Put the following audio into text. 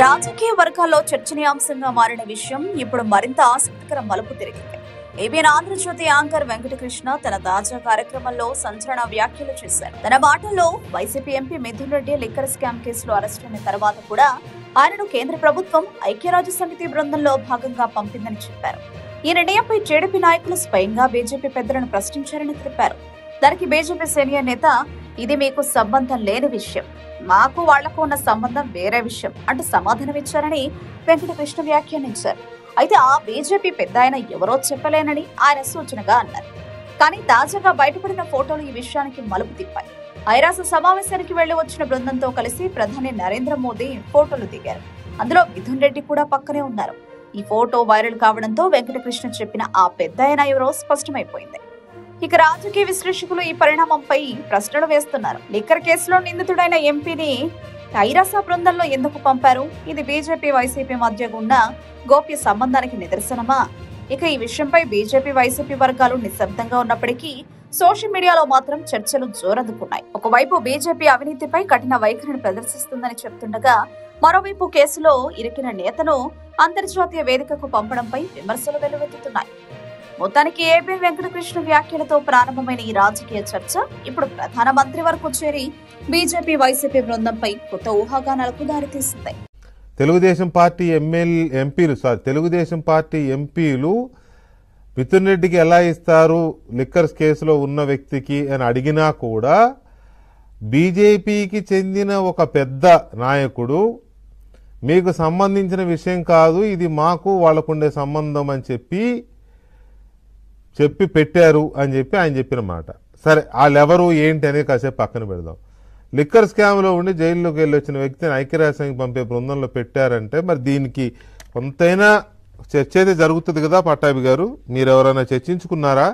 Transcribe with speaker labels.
Speaker 1: రాజకీయ వర్గాల్లో చర్చనీయాంశంగా మారిన విషయం ఇప్పుడు మరింత ఆసక్తికర మలుపు తిరిగింది. ఏబీఎన్ ఆంధ్రజ్యోతి యాంకర్ వెంకటకృష్ణ తన తాజా కార్యక్రమంలో సంచలన వ్యాఖ్యలు చేశారు. తన మాటల్లో YCP MP Mithun Reddy liquor scam కేసులో అరెస్ట్ అయిన తర్వాత కూడా ఆయనను కేంద్ర ప్రభుత్వం ఐక్యరాజ్య సమితి బృందంలో భాగంగా పంపిందని చెప్పారు. ఈ నిర్ణయంపై టీడీపీ నాయకులు స్వయంగా బీజేపీ పెద్దలను ప్రశ్నించారని తెలిపారు. దానికి బీజేపీ సీనియర్ నేత, ఇది మీకు సంబంధం లేని విషయం, మాకు వాళ్లకు ఉన్న సంబంధం వేరే విషయం అంటూ సమాధానమిచ్చారని వెంకటకృష్ణ వ్యాఖ్యానించారు. అయితే ఆ బీజేపీ పెద్ద ఆయన ఎవరో చెప్పలేనని ఆయన సూచనగా అన్నారు. కానీ తాజాగా బయటపడిన ఫోటోలు ఈ విషయానికి మలుపు తిప్పాయి. ఐరాస సమావేశానికి వెళ్లి వచ్చిన బృందంతో కలిసి ప్రధాని నరేంద్ర మోదీ ఫోటోలు దిగారు. అందులో మిథున్ రెడ్డి కూడా పక్కనే ఉన్నారు. ఈ ఫోటో వైరల్ కావడంతో వెంకటకృష్ణ చెప్పిన ఆ పెద్ద ఆయన ఎవరో స్పష్టమైపోయింది. ఇక రాజకీయ విశ్లేషకులు ఈ పరిణామంపై ప్రశ్నలు వేస్తున్నారు. లిక్కర్ కేసులో నిందితుడైన ఎంపీని ఐరాస బృందంలో ఎందుకు పంపారు? ఇది బీజేపీ వైసీపీ మధ్య ఉన్న గోప్య సంబంధానికి నిదర్శనమా? ఇక ఈ విషయంపై బీజేపీ వైసీపీ వర్గాలు నిశ్శబ్దంగా ఉన్నప్పటికీ సోషల్ మీడియాలో మాత్రం చర్చలు జోరందుకున్నాయి. ఒకవైపు బీజేపీ అవినీతిపై కఠిన వైఖరిని ప్రదర్శిస్తుందని చెప్తుండగా, మరోవైపు కేసులో ఇరికిన నేతను అంతర్జాతీయ వేదికకు పంపడంపై విమర్శలు వెల్లువెత్తుతున్నాయి. మొత్తానికి ఏబీఎన్ వెంకటకృష్ణ వ్యాఖ్యలతో ప్రారంభమైన ఈ రాజకీయ చర్చ ఇప్పుడు ప్రధానమంత్రి వరకు చేరి బీజేపీ వైసీపీ బృందంపై కొత్త ఊహాగానాలకు దారితీసింది.
Speaker 2: తెలుగుదేశం పార్టీ ఎంపీలు మిథున్ రెడ్డికి ఎలా ఇస్తారు లిక్కర్స్ కేసులో ఉన్న వ్యక్తికి అని అడిగినా కూడా బీజేపీకి చెందిన ఒక పెద్ద నాయకుడు మీకు సంబంధించిన విషయం కాదు, ఇది మాకు వాళ్ళకుండే సంబంధం అని చెప్పి పెట్టారు అని చెప్పి ఆయన చెప్పిన మాట. సరే, వాళ్ళెవరు ఏంటి అనేది కాసేపు పక్కన పెడదాం. లిక్కర్ స్కామ్లో ఉండి జైల్లోకి వెళ్ళి వచ్చిన వ్యక్తిని ఐక్యరాజ్యానికి పంపే బృందంలో పెట్టారంటే మరి దీనికి కొంతైనా చర్చ అయితే జరుగుతుంది కదా పట్టాభి గారు, మీరు ఎవరైనా చర్చించుకున్నారా?